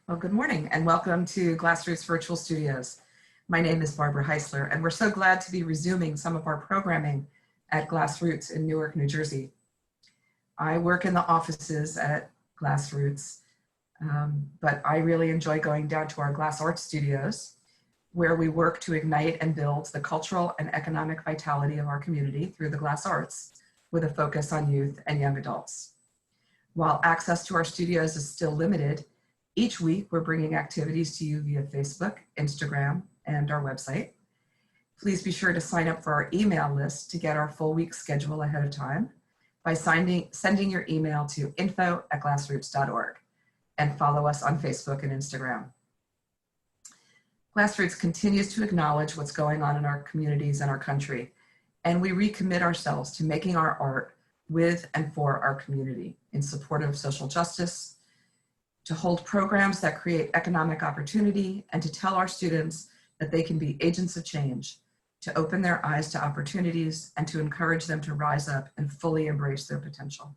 Well, good morning and welcome to Glassroots Virtual Studios. My name is Barbara Heisler and we're so glad to be resuming some of our programming at Glassroots in Newark, New Jersey. I work in the offices at Glassroots, but I really enjoy going down to our Glass Art Studios where we work to ignite and build the cultural and economic vitality of our community through the glass arts with a focus on youth and young adults. While access to our studios is still limited, each week we're bringing activities to you via Facebook, Instagram, and our website. Please be sure to sign up for our email list to get our full week schedule ahead of time by sending your email to info@glassroots.org and follow us on Facebook and Instagram. Glassroots continues to acknowledge what's going on in our communities and our country, and we recommit ourselves to making our art with and for our community in support of social justice, to hold programs that create economic opportunity, and to tell our students that they can be agents of change, to open their eyes to opportunities and to encourage them to rise up and fully embrace their potential.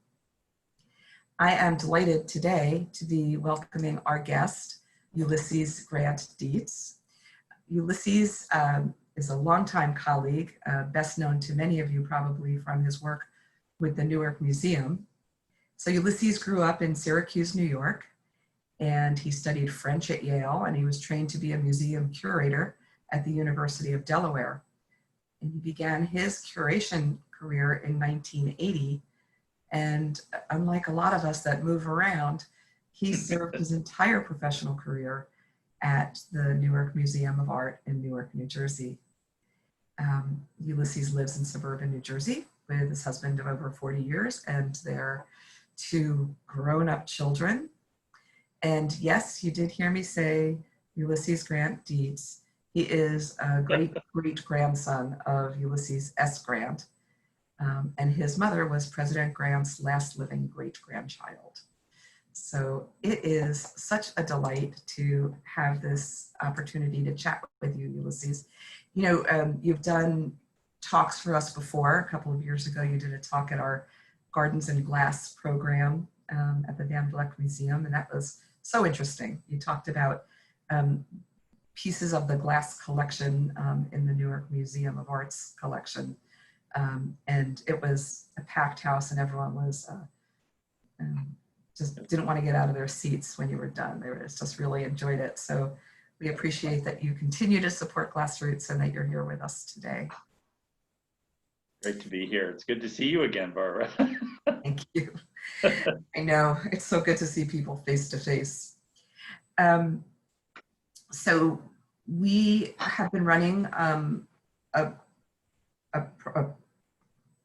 I am delighted today to be welcoming our guest, Ulysses Grant Dietz. Ulysses is a longtime colleague, best known to many of you probably from his work with the Newark Museum. So Ulysses grew up in Syracuse, New York, and he studied French at Yale, and he was trained to be a museum curator at the University of Delaware. And he began his curation career in 1980, and unlike a lot of us that move around, he served his entire professional career at the Newark Museum of Art in Newark, New Jersey. Ulysses lives in suburban New Jersey with his husband of over 40 years and their two grown-up children. And yes, you did hear me say Ulysses Grant Dietz. He is a great-great-grandson of Ulysses S. Grant, and his mother was President Grant's last living great-grandchild. So it is such a delight to have this opportunity to chat with you, Ulysses. You know, you've done talks for us before. A couple of years ago, you did a talk at our Gardens and Glass program at the Van Vleck Museum, and that was so interesting. You talked about pieces of the glass collection in the Newark Museum of Art's collection. And it was a packed house and everyone was just didn't want to get out of their seats when you were done. They were just really enjoyed it. So we appreciate that you continue to support Glassroots and that you're here with us today. Great to be here. It's good to see you again, Barbara. Thank you. I know, it's so good to see people face to face. So we have been running a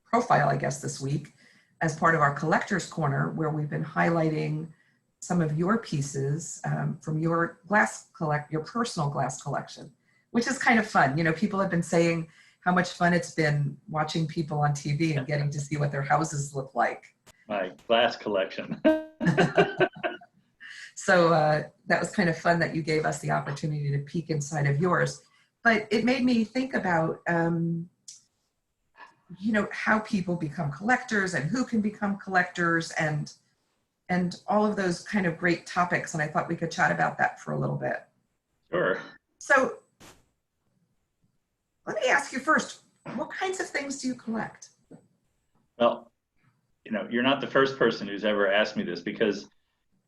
profile, I guess, this week as part of our Collector's Corner, where we've been highlighting some of your pieces from your your personal glass collection, which is kind of fun. You know, people have been saying how much fun it's been watching people on TV and getting to see what their houses look like. My glass collection. So that was kind of fun that you gave us the opportunity to peek inside of yours. But it made me think about, you know, how people become collectors and who can become collectors and all of those kind of great topics. And I thought we could chat about that for a little bit. Sure. So let me ask you first, what kinds of things do you collect? Well, you know, you're not the first person who's ever asked me this, because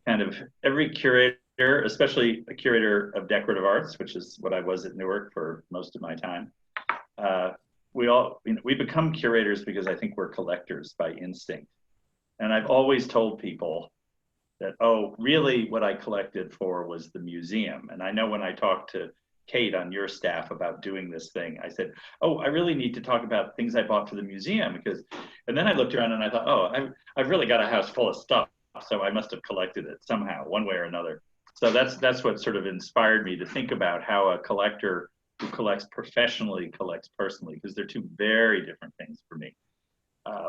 kind of every curator, especially a curator of decorative arts, which is what I was at Newark for most of my time, we become curators because I think we're collectors by instinct. And I've always told people that, oh, really what I collected for was the museum. And I know when I talked to Kate on your staff about doing this thing, I said, oh, I really need to talk about things I bought for the museum, because, and then I looked around and I thought, oh, I've really got a house full of stuff, so I must have collected it somehow, one way or another. So that's what sort of inspired me to think about how a collector who collects professionally collects personally, because they're two very different things for me.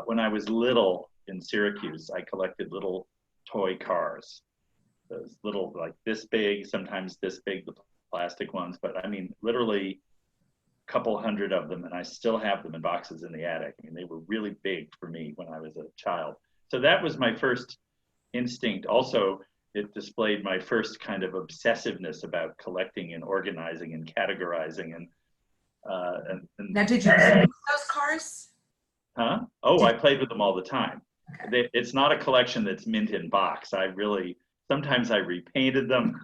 When I was little in Syracuse, I collected little toy cars, those little, like this big, sometimes this big, the plastic ones, but I mean, literally a couple hundred of them, and I still have them in boxes in the attic. I mean, they were really big for me when I was a child. So that was my first instinct. Also, it displayed my first kind of obsessiveness about collecting and organizing and categorizing and Now, did you paint those cars? huh? Oh, I played with them all the time. Okay. It's not a collection that's mint in box. Sometimes I repainted them.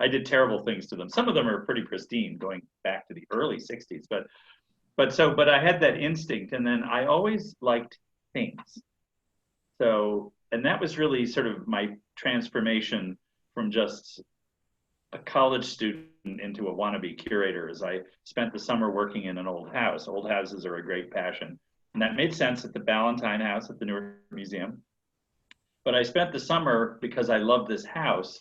I did terrible things to them. Some of them are pretty pristine, going back to the early 60s. But I had that instinct, and then I always liked things. So, and that was really sort of my transformation from just a college student into a wannabe curator, as I spent the summer working in an old house. Old houses are a great passion. And that made sense at the Ballantine House at the Newark Museum. But I spent the summer because I loved this house,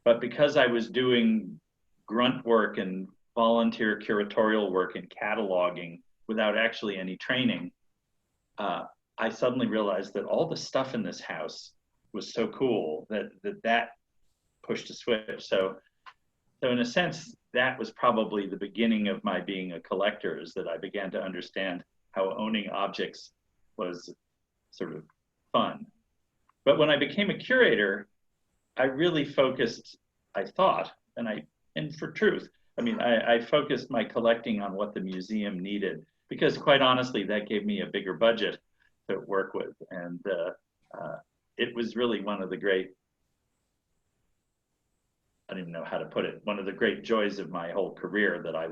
but because I was doing grunt work and volunteer curatorial work and cataloging without actually any training, I suddenly realized that all the stuff in this house was so cool that pushed a switch. So in a sense, that was probably the beginning of my being a collector, is that I began to understand how owning objects was sort of fun. But when I became a curator, I really focused, I thought, and for truth, I mean, I focused my collecting on what the museum needed, because quite honestly, that gave me a bigger budget to work with. And it was really one of the great, I don't even know how to put it, one of the great joys of my whole career, that I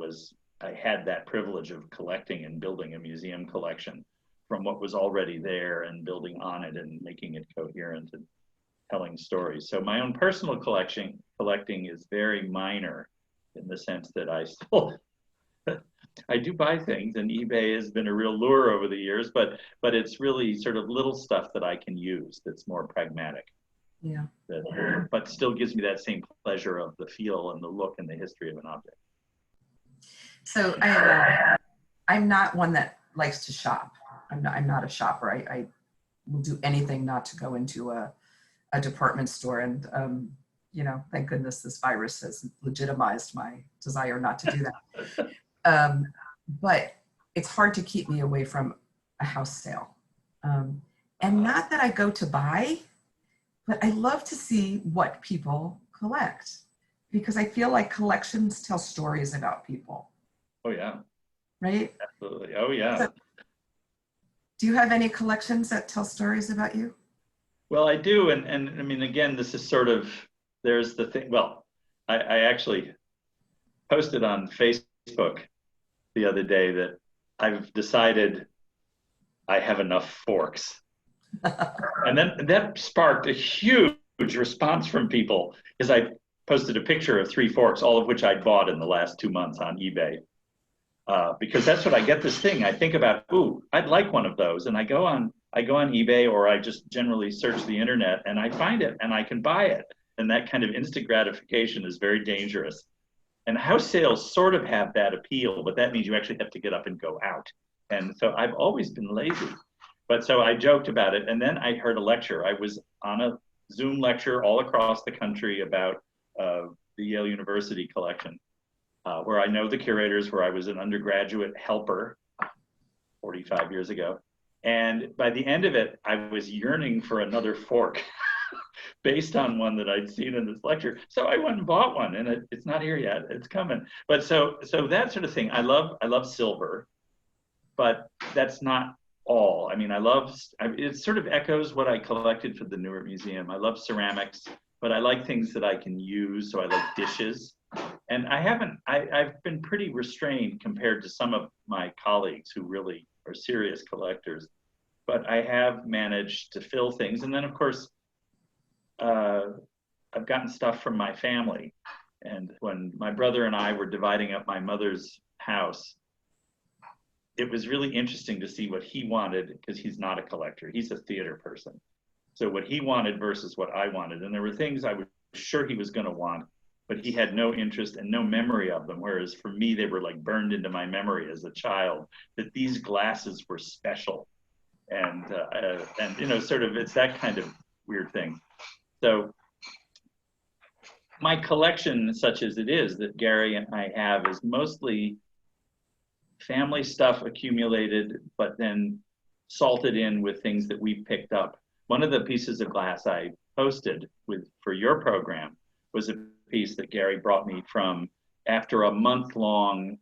had that privilege of collecting and building a museum collection from what was already there and building on it and making it coherent and telling stories. So my own personal collecting is very minor, in the sense that I do buy things, and eBay has been a real lure over the years, but it's really sort of little stuff that I can use that's more pragmatic. Yeah. But still gives me that same pleasure of the feel and the look and the history of an object. So I'm not one that likes to shop. I'm not a shopper. I will do anything not to go into a department store. And, thank goodness this virus has legitimized my desire not to do that. But it's hard to keep me away from a house sale. And not that I go to buy, but I love to see what people collect, because I feel like collections tell stories about people. Oh, yeah. Right? Absolutely. Oh, yeah. So, do you have any collections that tell stories about you? Well, I do. And I mean, again, this is sort of, there's the thing. Well, I actually posted on Facebook the other day that I've decided I have enough forks. And then that sparked a huge response from people, because I posted a picture of 3 forks, all of which I'd bought in the last 2 months on eBay. Because that's what I get this thing. I think about, ooh, I'd like one of those. And I go on eBay, or I just generally search the internet, and I find it and I can buy it. And that kind of instant gratification is very dangerous. And house sales sort of have that appeal, but that means you actually have to get up and go out. And so I've always been lazy. But so I joked about it. And then I heard a lecture. I was on a Zoom lecture all across the country about the Yale University collection, where I know the curators, where I was an undergraduate helper 45 years ago. And by the end of it, I was yearning for another fork based on one that I'd seen in this lecture. So I went and bought one, and it's not here yet. It's coming. But so that sort of thing. I love silver, but that's not all. I mean, it sort of echoes what I collected for the Newark Museum. I love ceramics, but I like things that I can use. So I like dishes. And I've been pretty restrained compared to some of my colleagues who really are serious collectors, but I have managed to fill things. And then of course, I've gotten stuff from my family. And when my brother and I were dividing up my mother's house, it was really interesting to see what he wanted, because he's not a collector. He's a theater person. So what he wanted versus what I wanted. And there were things I was sure he was going to want, but he had no interest and no memory of them. Whereas for me, they were like burned into my memory as a child, that these glasses were special. And sort of, it's that kind of weird thing. So my collection, such as it is, that Gary and I have, is mostly family stuff accumulated, but then salted in with things that we picked up. One of the pieces of glass I posted for your program was a piece that Gary brought me from after a month-long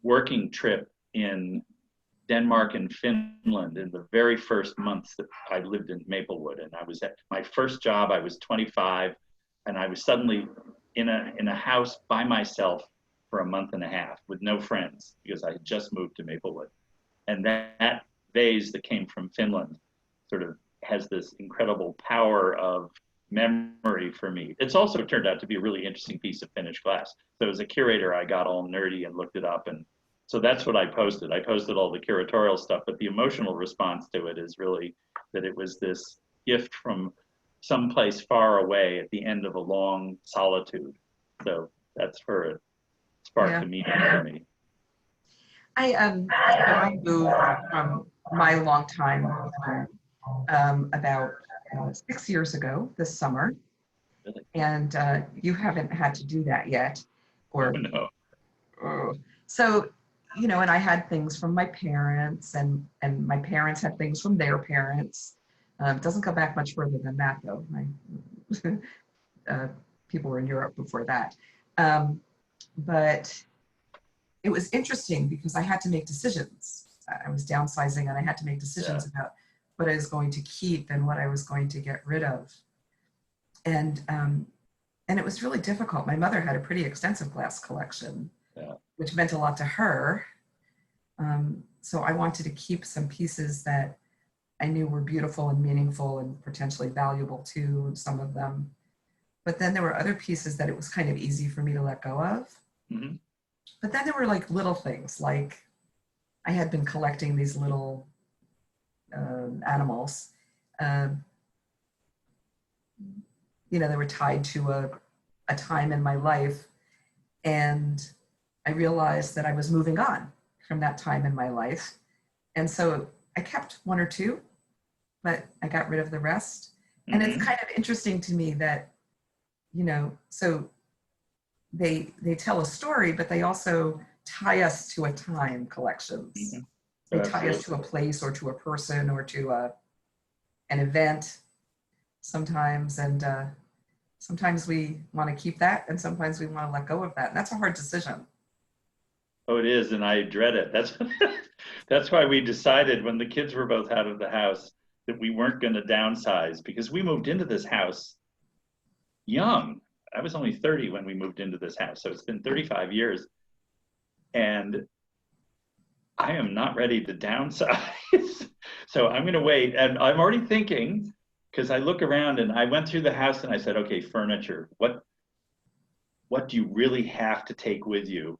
working trip in Denmark and Finland in the very first months that I lived in Maplewood. And I was at my first job, I was 25, and I was suddenly in a house by myself for a month and a half with no friends because I had just moved to Maplewood. And that vase that came from Finland sort of has this incredible power of memory for me. It's also turned out to be a really interesting piece of finished glass. So as a curator, I got all nerdy and looked it up, and so that's what I posted. I posted all the curatorial stuff, but the emotional response to it is really that it was this gift from someplace far away at the end of a long solitude. So that's where it sparked a meaning for me. I moved from my long time about 6 years ago this summer, Really? and you haven't had to do that yet, or No. So, you know, and I had things from my parents, and my parents had things from their parents. It doesn't go back much further than that, though. My people were in Europe before that, but it was interesting because I had to make decisions. I was downsizing, and I had to make decisions about what I was going to keep and what I was going to get rid of. And it was really difficult. My mother had a pretty extensive glass collection, which meant a lot to her. So I wanted to keep some pieces that I knew were beautiful and meaningful and potentially valuable too, some of them. But then there were other pieces that it was kind of easy for me to let go of. Mm-hmm. But then there were like little things, like I had been collecting these little animals. You know, they were tied to a time in my life. And I realized that I was moving on from that time in my life. And so I kept one or two, but I got rid of the rest. And it's kind of interesting to me that, you know, so they tell a story, but they also tie us to a time, collections. They tie us to a place or to a person or to an event sometimes. And sometimes we want to keep that, and sometimes we want to let go of that. And that's a hard decision. Oh, it is, and I dread it. That's why we decided when the kids were both out of the house that we weren't going to downsize, because we moved into this house young. I was only 30 when we moved into this house, so it's been 35 years. And I am not ready to downsize. So I'm going to wait. And I'm already thinking, because I look around and I went through the house and I said, okay, furniture, what do you really have to take with you?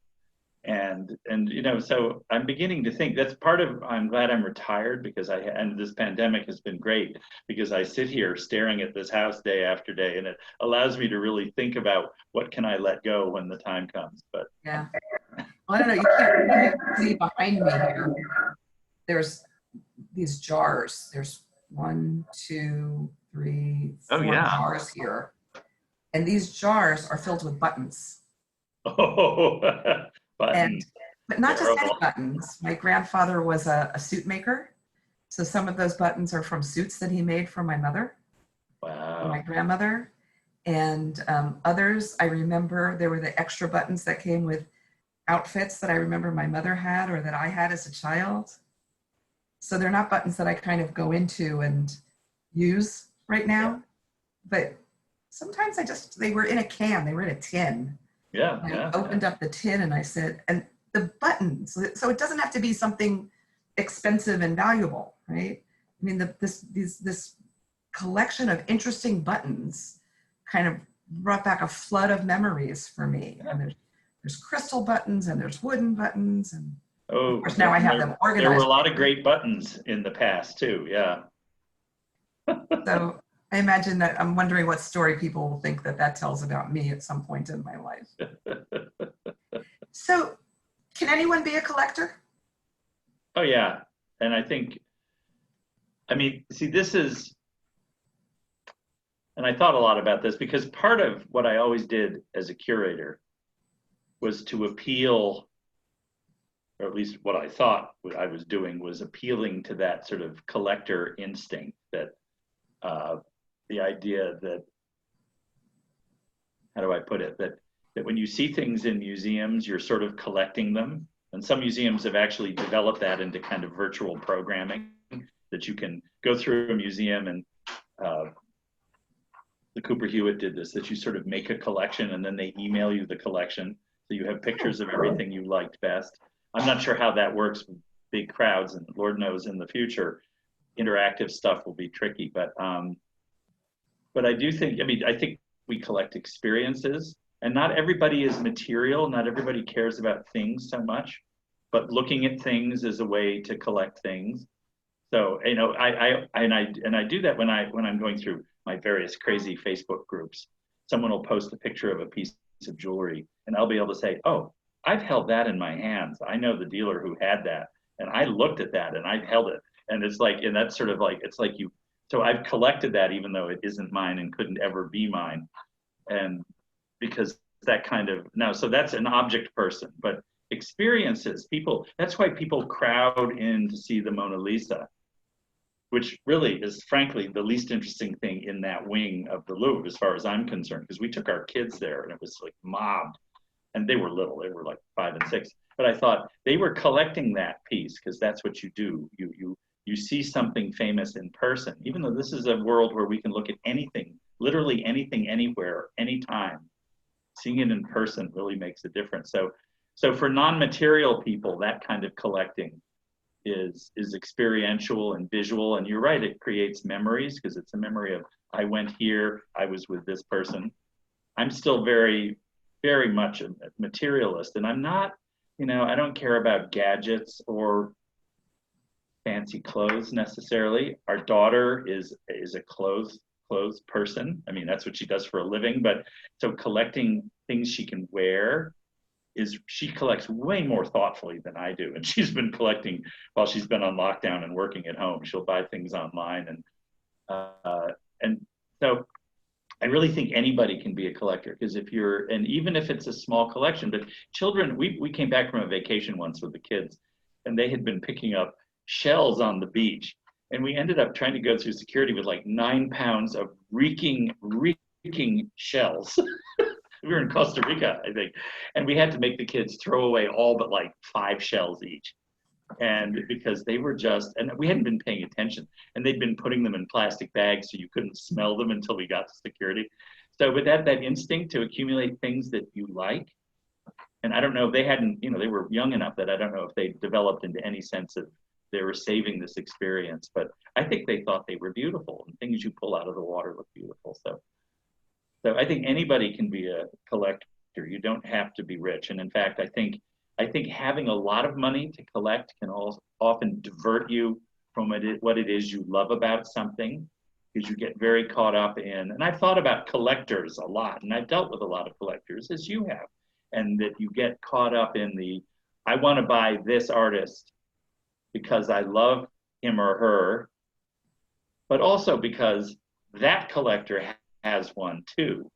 And you know, so I'm beginning to think that's part of, I'm glad I'm retired, because and this pandemic has been great, because I sit here staring at this house day after day, and it allows me to really think about what can I let go when the time comes. But yeah, well, I don't know, you can't see behind me here. There's these jars. There's 1, 2, 3, 4 jars here. And these jars are filled with buttons. Oh, buttons. But not just any buttons. My grandfather was a suit maker. So some of those buttons are from suits that he made for my mother. Wow. And my grandmother. And others, I remember there were the extra buttons that came with outfits that I remember my mother had or that I had as a child. So they're not buttons that I kind of go into and use right now. But sometimes they were in a can, they were in a tin. I opened up the tin and I said, and the buttons, so it doesn't have to be something expensive and valuable, right? I mean, this collection of interesting buttons kind of brought back a flood of memories for me. And there's crystal buttons and there's wooden buttons, and of course now I have them organized. There were a lot of great buttons in the past too, yeah. So I imagine that I'm wondering what story people will think that tells about me at some point in my life. So can anyone be a collector? Oh yeah, and I think, I mean, see, this is, and I thought a lot about this, because part of what I always did as a curator was to appeal, or at least what I thought what I was doing was appealing to that sort of collector instinct that the idea that, how do I put it, that when you see things in museums, you're sort of collecting them. And some museums have actually developed that into kind of virtual programming, that you can go through a museum, and the Cooper Hewitt did this, that you sort of make a collection and then they email you the collection. So you have pictures of everything you liked best. I'm not sure how that works with big crowds, and Lord knows in the future, interactive stuff will be tricky. But I do think, I think we collect experiences, and not everybody is material. Not everybody cares about things so much, but looking at things is a way to collect things. So, you know, I do that when I'm going through my various crazy Facebook groups. Someone will post a picture of a piece of jewelry, and I'll be able to say, oh, I've held that in my hands. I know the dealer who had that, and I looked at that and I've held it. And it's like, and that's sort of like, it's like you, so I've collected that even though it isn't mine and couldn't ever be mine. And because that kind of, now, so that's an object person, but experiences, people, that's why people crowd in to see the Mona Lisa, which really is frankly the least interesting thing in that wing of the Louvre as far as I'm concerned, because we took our kids there and it was like mobbed, and they were little, they were like 5 and 6. But I thought they were collecting that piece because that's what you do. You see something famous in person, even though this is a world where we can look at anything, literally anything, anywhere, anytime. Seeing it in person really makes a difference. So for non-material people, that kind of collecting is experiential and visual. And you're right, it creates memories, because it's a memory of, I went here, I was with this person. I'm still very, very much a materialist, and I'm not, you know, I don't care about gadgets or fancy clothes necessarily. Our daughter is a clothes person. I mean, that's what she does for a living. But so collecting things she can wear is, she collects way more thoughtfully than I do. And she's been collecting while she's been on lockdown and working at home. She'll buy things online, and so I really think anybody can be a collector, because if you're, and even if it's a small collection, but children, we came back from a vacation once with the kids, and they had been picking up shells on the beach, and we ended up trying to go through security with like 9 pounds of reeking shells. We were in Costa Rica, I think, and we had to make the kids throw away all but like 5 shells each. And because they were just, and we hadn't been paying attention, and they'd been putting them in plastic bags so you couldn't smell them until we got to security. So with that instinct to accumulate things that you like, and I don't know if they hadn't, you know, they were young enough that I don't know if they developed into any sense of they were saving this experience, but I think they thought they were beautiful, and things you pull out of the water look beautiful. So I think anybody can be a collector. You don't have to be rich. And in fact, I think having a lot of money to collect can also often divert you from what it is you love about something, because you get very caught up in, and I've thought about collectors a lot, and I've dealt with a lot of collectors, as you have, and that you get caught up in the, I want to buy this artist because I love him or her, but also because that collector has one too.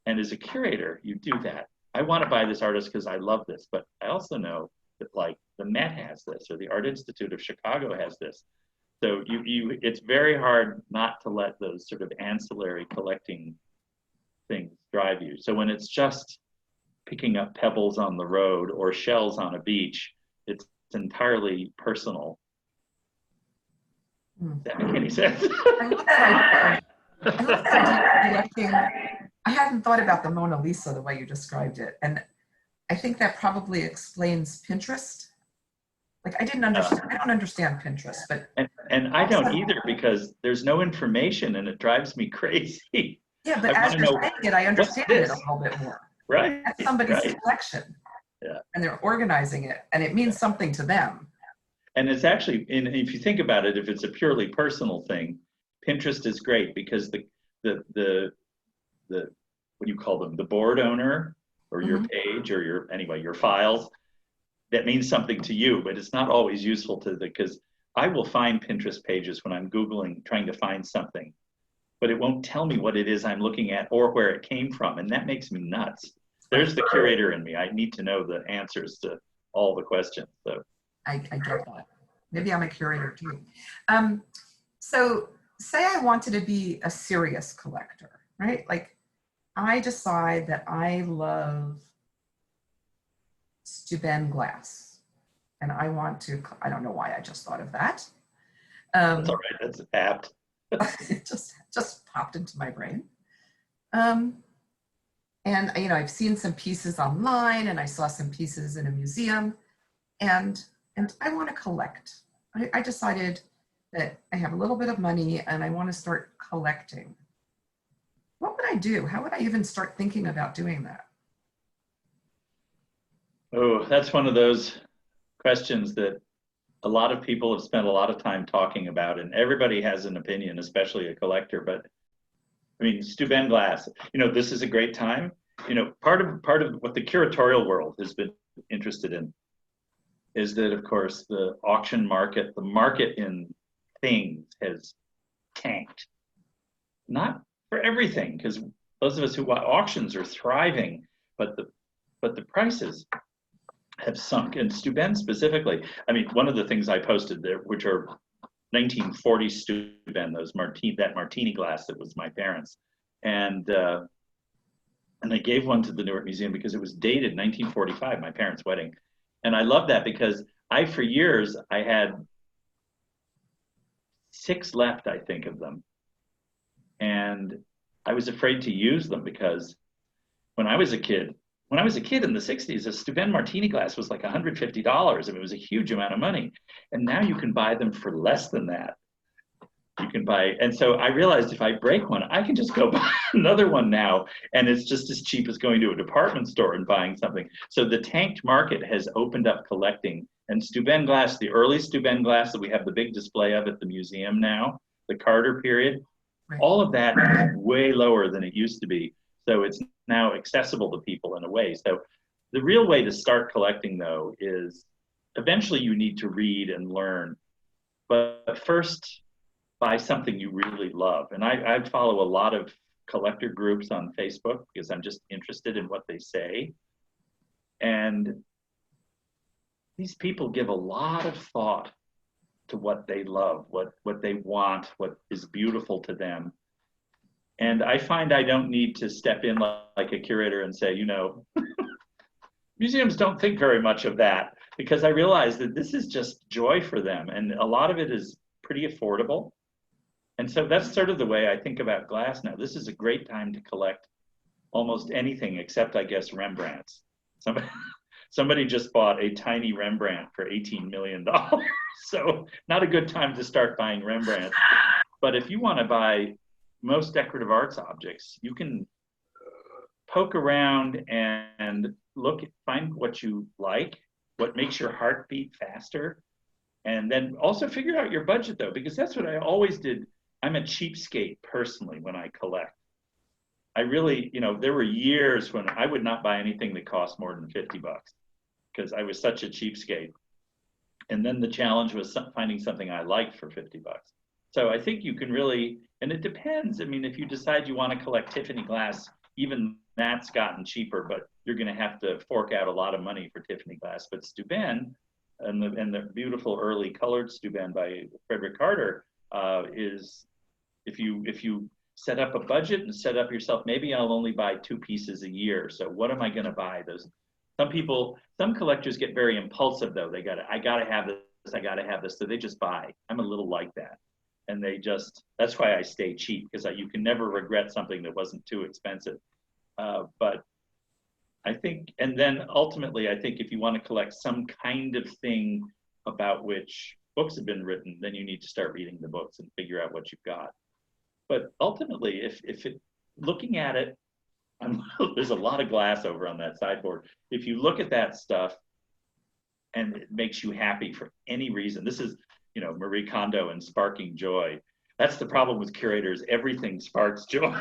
And as a curator, you do that. I want to buy this artist because I love this, but I also know that like the Met has this, or the Art Institute of Chicago has this. So it's very hard not to let those sort of ancillary collecting things drive you. So when it's just picking up pebbles on the road or shells on a beach, it's entirely personal. Does that make any sense? I love that idea. I love that idea of collecting. I hadn't thought about the Mona Lisa the way you described it. And I think that probably explains Pinterest. Like I don't understand Pinterest, but. And I don't either, because there's no information and it drives me crazy. Yeah, but as you're saying it, I understand it a little bit more. Right. That's somebody's collection. Yeah. And they're organizing it, and it means something to them. And it's actually, if you think about it, if it's a purely personal thing, Pinterest is great, because the what do you call them? The board owner, or your page, or your files, that means something to you, but it's not always useful because I will find Pinterest pages when I'm Googling, trying to find something, but it won't tell me what it is I'm looking at or where it came from. And that makes me nuts. There's the curator in me. I need to know the answers to all the questions. So I get that. Maybe I'm a curator too. So say I wanted to be a serious collector, right? Like I decide that I love Steuben glass and I want to, I don't know why I just thought of that. That's all right, that's apt. It just popped into my brain. And you know, I've seen some pieces online and I saw some pieces in a museum and I want to collect. I decided that I have a little bit of money and I want to start collecting. What would I do? How would I even start thinking about doing that? Oh, that's one of those questions that a lot of people have spent a lot of time talking about, and everybody has an opinion, especially a collector. But I mean, Steuben glass, you know, this is a great time. You know, part of what the curatorial world has been interested in is that, of course, the auction market, the market in things has tanked. Not for everything, because those of us who watch auctions are thriving, but the prices have sunk. And Steuben specifically, I mean, one of the things I posted there, which are 1940 Steuben, that martini glass that was my parents, and I gave one to the Newark Museum because it was dated 1945, my parents' wedding, and I love that because for years I had 6 left, I think, of them, and I was afraid to use them because when I was a kid in the 60s, a Steuben martini glass was like $150. I mean, it was a huge amount of money. And now you can buy them for less than that. You can buy, and so I realized if I break one, I can just go buy another one now, and it's just as cheap as going to a department store and buying something. So the tanked market has opened up collecting. And Steuben glass, the early Steuben glass that we have the big display of at the museum now, the Carter period, Right. all of that is way lower than it used to be. So it's now accessible to people in a way. So the real way to start collecting, though, is eventually you need to read and learn. But first, buy something you really love. And I follow a lot of collector groups on Facebook because I'm just interested in what they say. And these people give a lot of thought to what they love, what they want, what is beautiful to them. And I find I don't need to step in like a curator and say, you know, museums don't think very much of that, because I realize that this is just joy for them. And a lot of it is pretty affordable. And so that's sort of the way I think about glass now. This is a great time to collect almost anything except, I guess, Rembrandts. Somebody just bought a tiny Rembrandt for $18 million. So not a good time to start buying Rembrandts. But if you want to buy most decorative arts objects, you can poke around and look, find what you like, what makes your heart beat faster. And then also figure out your budget, though, because that's what I always did. I'm a cheapskate personally when I collect. I really, you know, there were years when I would not buy anything that cost more than $50 because I was such a cheapskate. And then the challenge was finding something I liked for $50. So I think you can really, and it depends. I mean, if you decide you want to collect Tiffany glass, even that's gotten cheaper, but you're going to have to fork out a lot of money for Tiffany glass. But Steuben and the beautiful early colored Steuben by Frederick Carter is, if you set up a budget and set up yourself, maybe I'll only buy 2 pieces a year. So what am I going to buy? Some collectors get very impulsive though. I gotta have this, I gotta have this. So they just buy. I'm a little like that. And that's why I stay cheap, because you can never regret something that wasn't too expensive. But I think, and then ultimately, I think if you want to collect some kind of thing about which books have been written, then you need to start reading the books and figure out what you've got. But ultimately, looking at it, there's a lot of glass over on that sideboard. If you look at that stuff and it makes you happy for any reason, this is, you know, Marie Kondo and sparking joy. That's the problem with curators. Everything sparks joy.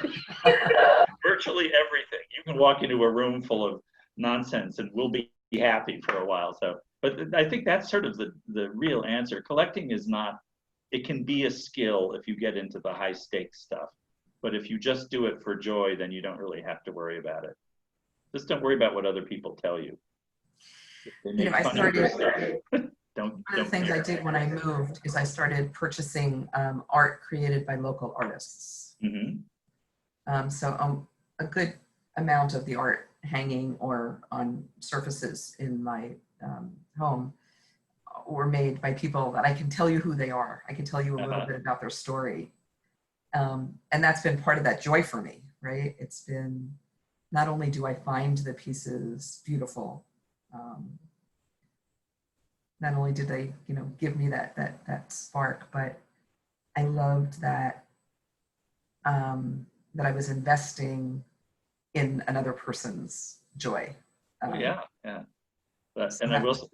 Virtually everything. You can walk into a room full of nonsense and we'll be happy for a while. So, but I think that's sort of the real answer. Collecting is not, it can be a skill if you get into the high stakes stuff. But if you just do it for joy, then you don't really have to worry about it. Just don't worry about what other people tell you. They make fun of your stuff. Don't One of the things I did when I moved is I started purchasing art created by local artists. So a good amount of the art hanging or on surfaces in my home were made by people that I can tell you who they are. I can tell you a little bit about their story. And that's been part of that joy for me, right? It's been, not only do I find the pieces beautiful, not only did they, give me that spark, but I loved that that I was investing in another person's joy. Yeah. And I will,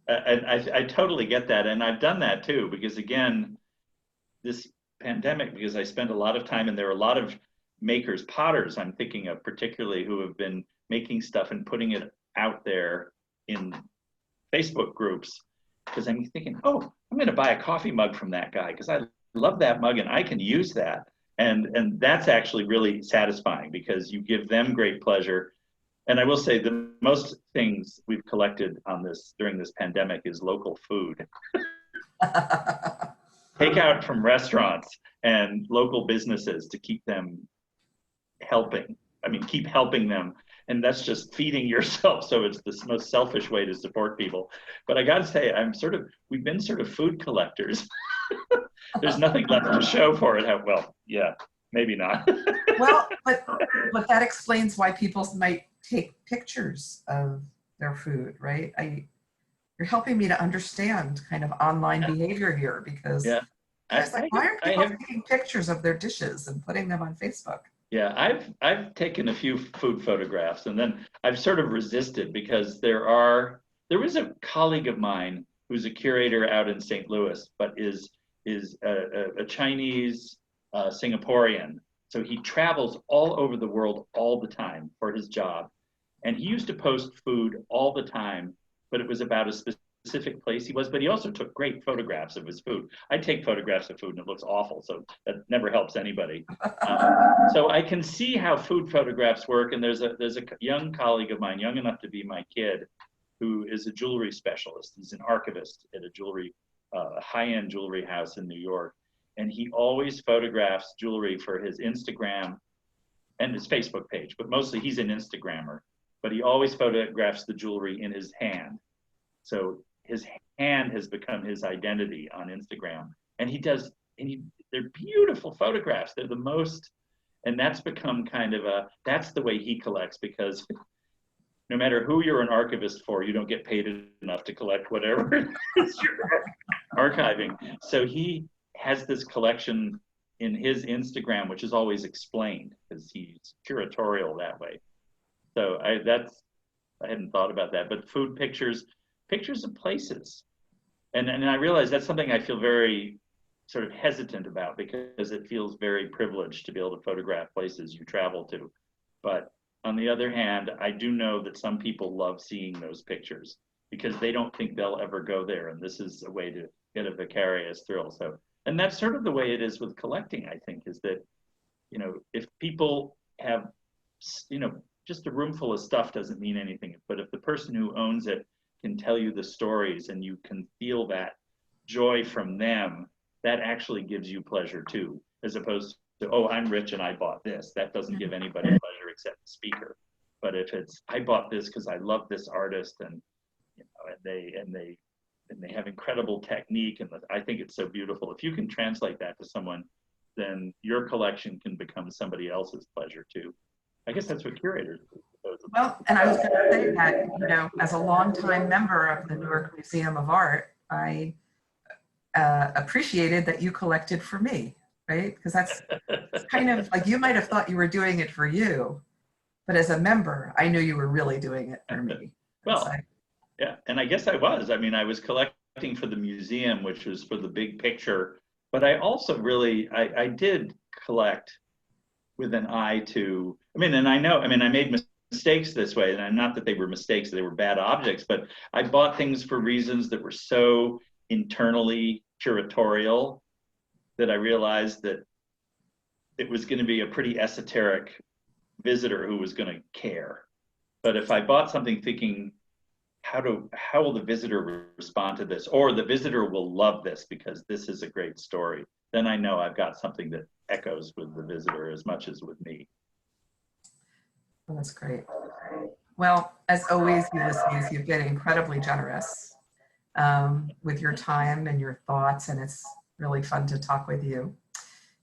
I totally get that, and I've done that too, because again, this pandemic, because I spent a lot of time, and there are a lot of makers, potters I'm thinking of particularly, who have been making stuff and putting it out there in Facebook groups, because I'm thinking, oh, I'm going to buy a coffee mug from that guy because I love that mug and I can use that. And that's actually really satisfying because you give them great pleasure. And I will say the most things we've collected on this during this pandemic is local food. Takeout from restaurants and local businesses to keep them helping. I mean, keep helping them. And that's just feeding yourself. So it's the most selfish way to support people. But I got to say, we've been sort of food collectors. There's nothing left to show for it. Well, yeah, maybe not. Well, but that explains why people might take pictures of their food, right? You're helping me to understand kind of online behavior here, because I was like, why are people taking pictures of their dishes and putting them on Facebook? Yeah, I've taken a few food photographs, and then I've sort of resisted because there is a colleague of mine who's a curator out in St. Louis, but is a Chinese Singaporean. So he travels all over the world all the time for his job. And he used to post food all the time, but it was about a specific place he was, but he also took great photographs of his food. I take photographs of food and it looks awful, so that never helps anybody. So I can see how food photographs work, and there's a young colleague of mine, young enough to be my kid, who is a jewelry specialist. He's an archivist at a high-end jewelry house in New York, and he always photographs jewelry for his Instagram and his Facebook page, but mostly he's an Instagrammer, but he always photographs the jewelry in his hand. So his hand has become his identity on Instagram, and they're beautiful photographs. They're the most, and that's become kind of that's the way he collects, because no matter who you're an archivist for, you don't get paid enough to collect whatever it is you're archiving. So he has this collection in his Instagram, which is always explained because he's curatorial that way. So I hadn't thought about that, but food pictures of places. And I realize that's something I feel very sort of hesitant about, because it feels very privileged to be able to photograph places you travel to. But on the other hand, I do know that some people love seeing those pictures because they don't think they'll ever go there. And this is a way to get a vicarious thrill. So, and that's sort of the way it is with collecting, I think, is that, if people have, just a room full of stuff doesn't mean anything. But if the person who owns it can tell you the stories and you can feel that joy from them, that actually gives you pleasure too, as opposed to, oh, I'm rich and I bought this. That doesn't give anybody pleasure except the speaker. But if it's, I bought this because I love this artist, and they have incredible technique, and I think it's so beautiful. If you can translate that to someone, then your collection can become somebody else's pleasure too. I guess that's what curators do. Well, and I was going to say that, as a longtime member of the Newark Museum of Art, I appreciated that you collected for me, right? Because that's kind of like, you might have thought you were doing it for you, but as a member, I knew you were really doing it for me. Well, yeah, and I guess I was. I mean, I was collecting for the museum, which was for the big picture, but I also I did collect with an eye to, I made mistakes this way, and not that they were mistakes, they were bad objects, but I bought things for reasons that were so internally curatorial that I realized that it was going to be a pretty esoteric visitor who was going to care. But if I bought something thinking how will the visitor respond to this? Or the visitor will love this because this is a great story. Then I know I've got something that echoes with the visitor as much as with me. Well, that's great. Well, as always, Ulysses, you've been incredibly generous with your time and your thoughts, and it's really fun to talk with you.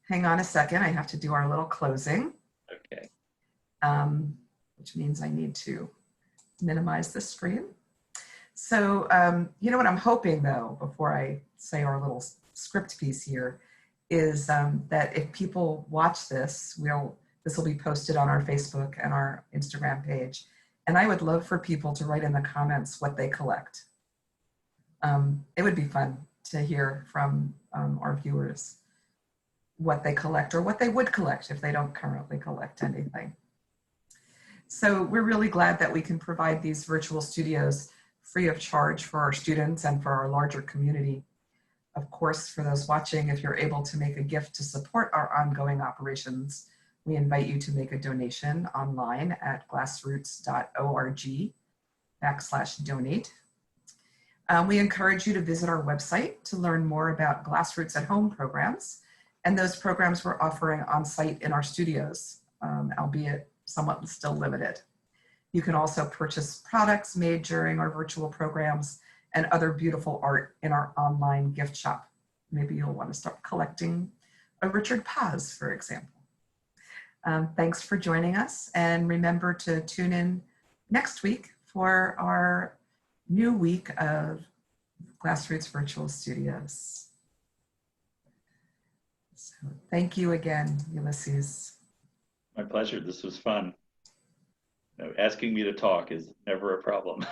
Hang on a second, I have to do our little closing. Okay. Which means I need to minimize the screen. So, you know what I'm hoping though, before I say our little script piece here, is that if people watch this, this will be posted on our Facebook and our Instagram page. And I would love for people to write in the comments what they collect. It would be fun to hear from our viewers what they collect or what they would collect if they don't currently collect anything. So we're really glad that we can provide these virtual studios free of charge for our students and for our larger community. Of course, for those watching, if you're able to make a gift to support our ongoing operations, we invite you to make a donation online at glassroots.org/donate. We encourage you to visit our website to learn more about Glassroots at Home programs and those programs we're offering on site in our studios, albeit somewhat still limited. You can also purchase products made during our virtual programs and other beautiful art in our online gift shop. Maybe you'll want to start collecting a Richard Paz, for example. Thanks for joining us, and remember to tune in next week for our new week of Glassroots Virtual Studios. So thank you again, Ulysses. My pleasure. This was fun. Asking me to talk is never a problem.